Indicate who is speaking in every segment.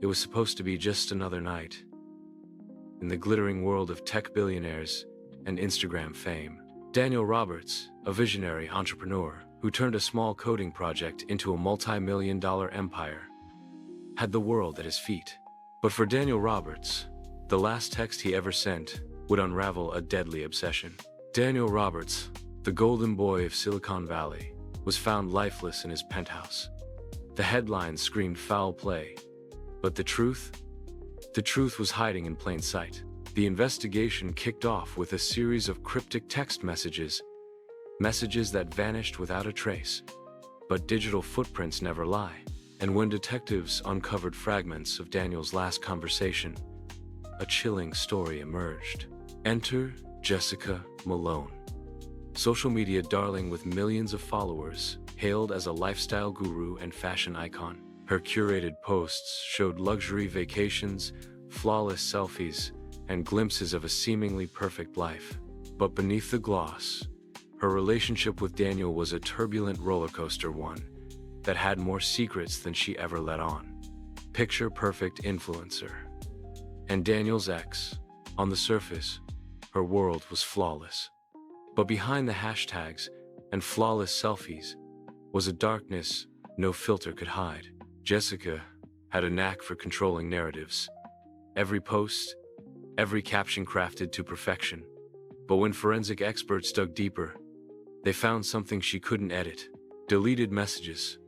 Speaker 1: it was supposed to be just another night. In the glittering world of tech billionaires and Instagram fame, Daniel Roberts, a visionary entrepreneur who turned a small coding project into a multi-million-dollar empire, had the world at his feet. But for Daniel Roberts, the last text he ever sent would unravel a deadly obsession. Daniel Roberts, the golden boy of Silicon Valley, was found lifeless in his penthouse. The headlines screamed foul play, but the truth was hiding in plain sight. The investigation kicked off with a series of cryptic text messages that vanished without a trace. But digital footprints never lie, and when detectives uncovered fragments of Daniel's last conversation, a chilling story emerged. Enter Jessica Malone. Social media darling with millions of followers, hailed as a lifestyle guru and fashion icon. Her curated posts showed luxury vacations, flawless selfies, and glimpses of a seemingly perfect life. But beneath the gloss, her relationship with Daniel was a turbulent rollercoaster, one that had more secrets than she ever let on. Picture perfect influencer. And Daniel's ex, on the surface, her world was flawless. But behind the hashtags and flawless selfies was a darkness no filter could hide. Jessica had a knack for controlling narratives. Every post, every caption crafted to perfection. But when forensic experts dug deeper, they found something she couldn't edit. Deleted messages,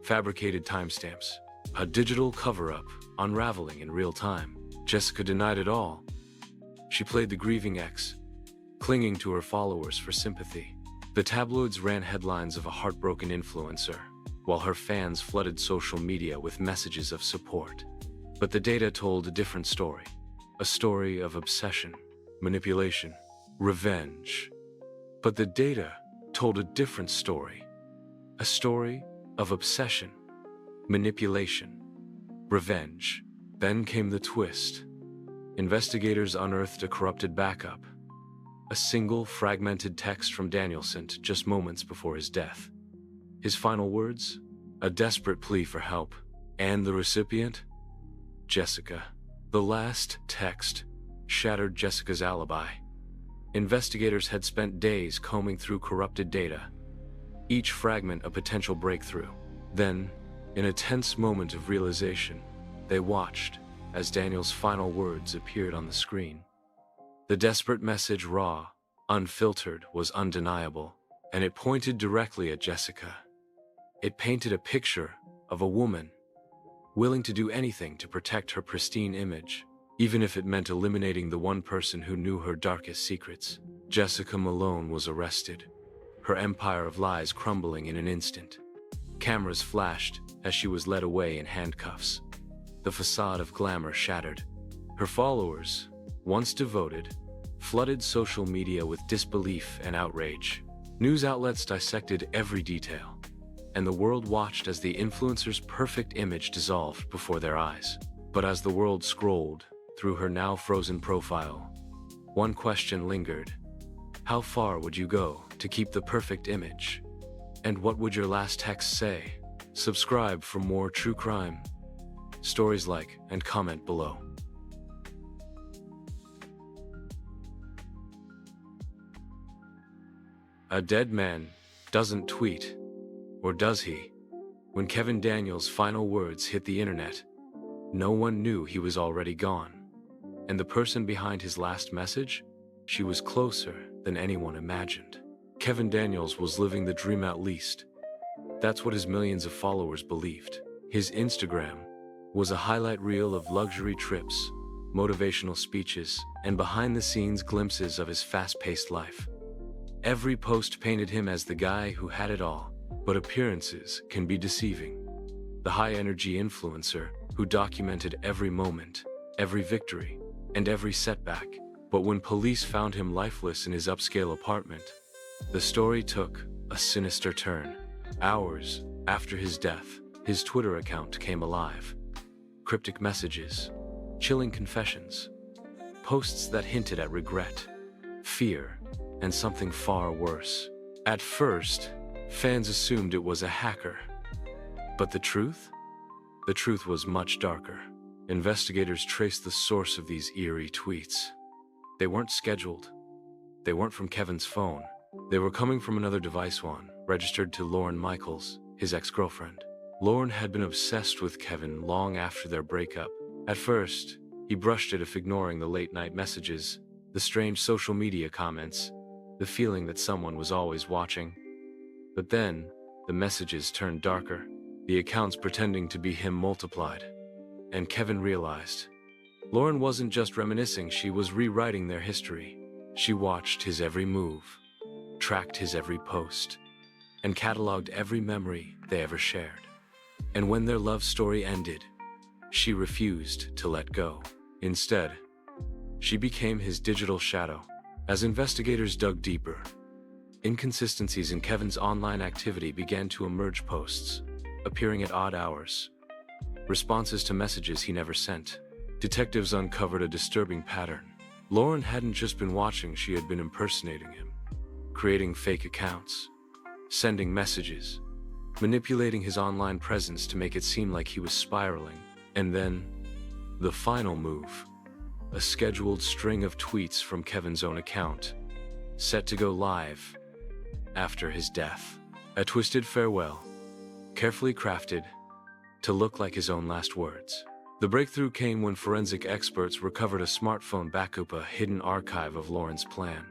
Speaker 1: fabricated timestamps, a digital cover-up unraveling in real time. Jessica denied it all. She played the grieving ex, clinging to her followers for sympathy. The tabloids ran headlines of a heartbroken influencer, while her fans flooded social media with messages of support. But the data told a different story. A story of obsession, manipulation, revenge. But the data told a different story. A story of obsession, manipulation, revenge. Then came the twist. Investigators unearthed a corrupted backup. A single fragmented text from Daniel sent just moments before his death. His final words? A desperate plea for help. And the recipient? Jessica. The last text shattered Jessica's alibi. Investigators had spent days combing through corrupted data, each fragment a potential breakthrough. Then, in a tense moment of realization, they watched as Daniel's final words appeared on the screen. The desperate message, raw, unfiltered, was undeniable, and it pointed directly at Jessica. It painted a picture of a woman willing to do anything to protect her pristine image, even if it meant eliminating the one person who knew her darkest secrets. Jessica Malone was arrested, her empire of lies crumbling in an instant. Cameras flashed as she was led away in handcuffs. The facade of glamour shattered. Her followers, once devoted, flooded social media with disbelief and outrage. News outlets dissected every detail, and the world watched as the influencer's perfect image dissolved before their eyes. But as the world scrolled through her now frozen profile, one question lingered. How far would you go to keep the perfect image? And what would your last text say? Subscribe for more true crime stories, like and comment below. A dead man doesn't tweet, or does he? When Kevin Daniels' final words hit the internet, no one knew he was already gone. And the person behind his last message? She was closer than anyone imagined. Kevin Daniels was living the dream, at least. That's what his millions of followers believed. His Instagram was a highlight reel of luxury trips, motivational speeches, and behind-the-scenes glimpses of his fast-paced life. Every post painted him as the guy who had it all, but appearances can be deceiving. The high-energy influencer who documented every moment, every victory, and every setback. But when police found him lifeless in his upscale apartment, the story took a sinister turn. Hours after his death, his Twitter account came alive. Cryptic messages, chilling confessions, posts that hinted at regret, fear, and something far worse. At first, fans assumed it was a hacker. But the truth? The truth was much darker. Investigators traced the source of these eerie tweets. They weren't scheduled. They weren't from Kevin's phone. They were coming from another device, one registered to Lauren Michaels, his ex-girlfriend. Lauren had been obsessed with Kevin long after their breakup. At first, he brushed it off, ignoring the late-night messages, the strange social media comments, the feeling that someone was always watching. But then, the messages turned darker, the accounts pretending to be him multiplied. And Kevin realized, Lauren wasn't just reminiscing, she was rewriting their history. She watched his every move, tracked his every post, and cataloged every memory they ever shared. And when their love story ended, she refused to let go. Instead, she became his digital shadow. As investigators dug deeper, inconsistencies in Kevin's online activity began to emerge. Posts appearing at odd hours, responses to messages he never sent. Detectives uncovered a disturbing pattern. Lauren hadn't just been watching, she had been impersonating him, creating fake accounts, sending messages, manipulating his online presence to make it seem like he was spiraling. And then, the final move, a scheduled string of tweets from Kevin's own account, set to go live after his death. A twisted farewell, carefully crafted to look like his own last words. The breakthrough came when forensic experts recovered a smartphone backup, a hidden archive of Lauren's plan.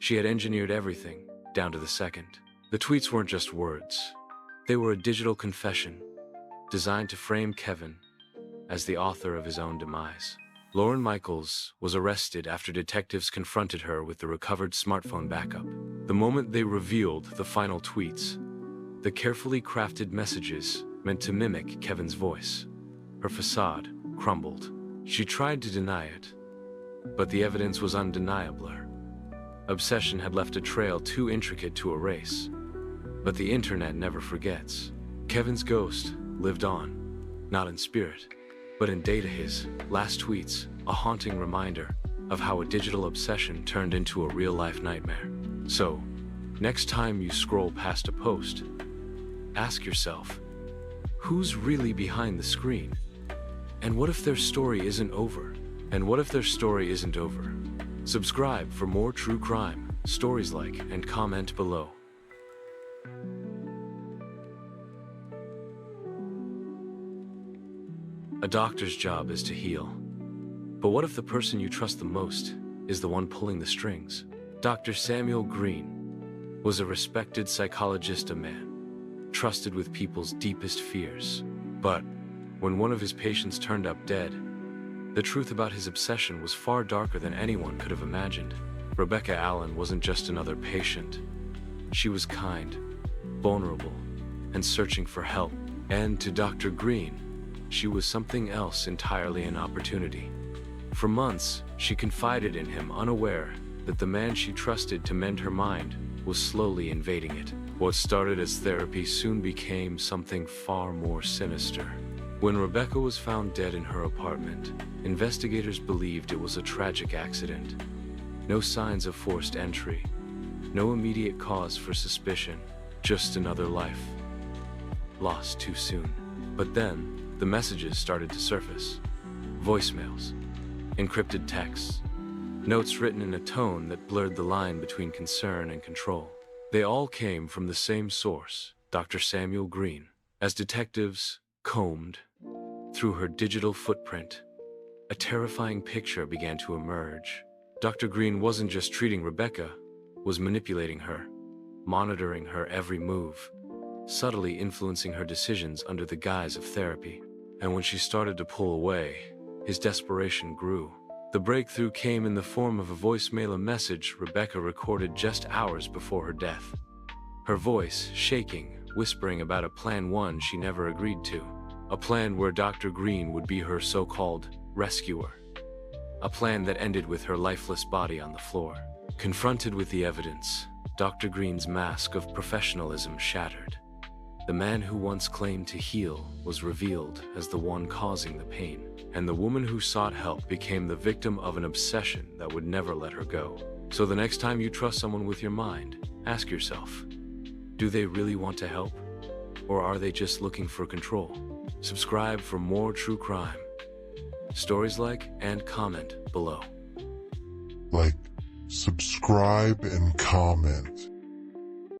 Speaker 1: She had engineered everything, down to the second. The tweets weren't just words. They were a digital confession, designed to frame Kevin as the author of his own demise. Lauren Michaels was arrested after detectives confronted her with the recovered smartphone backup. The moment they revealed the final tweets, the carefully crafted messages meant to mimic Kevin's voice, her facade crumbled. She tried to deny it, but the evidence was undeniable. Obsession had left a trail too intricate to erase. But the internet never forgets. Kevin's ghost lived on, not in spirit, but in data. His last tweets, a haunting reminder of how a digital obsession turned into a real-life nightmare. So, next time you scroll past a post, ask yourself, who's really behind the screen? And what if their story isn't over? Subscribe for more true crime stories, like and comment below. A doctor's job is to heal. But what if the person you trust the most is the one pulling the strings? Dr. Samuel Green was a respected psychologist, a man trusted with people's deepest fears. But when one of his patients turned up dead, the truth about his obsession was far darker than anyone could have imagined. Rebecca Allen wasn't just another patient. She was kind, vulnerable, and searching for help. And to Dr. Green, she was something else entirely, an opportunity. For months, she confided in him, unaware that the man she trusted to mend her mind was slowly invading it. What started as therapy soon became something far more sinister. When Rebecca was found dead in her apartment, investigators believed it was a tragic accident. No signs of forced entry, no immediate cause for suspicion, just another life lost too soon. But then, the messages started to surface. Voicemails, encrypted texts, notes written in a tone that blurred the line between concern and control. They all came from the same source, Dr. Samuel Green. As detectives combed through her digital footprint, a terrifying picture began to emerge. Dr. Green wasn't just treating Rebecca, was manipulating her, monitoring her every move, subtly influencing her decisions under the guise of therapy. And when she started to pull away, his desperation grew. The breakthrough came in the form of a voicemail, a message Rebecca recorded just hours before her death. Her voice shaking, whispering about a plan, one she never agreed to. A plan where Dr. Green would be her so-called rescuer. A plan that ended with her lifeless body on the floor. Confronted with the evidence, Dr. Green's mask of professionalism shattered. The man who once claimed to heal was revealed as the one causing the pain, and the woman who sought help became the victim of an obsession that would never let her go. So the next time you trust someone with your mind, ask yourself, do they really want to help? Or are they just looking for control? Subscribe for more true crime stories like, and comment below.
Speaker 2: Like, subscribe and comment.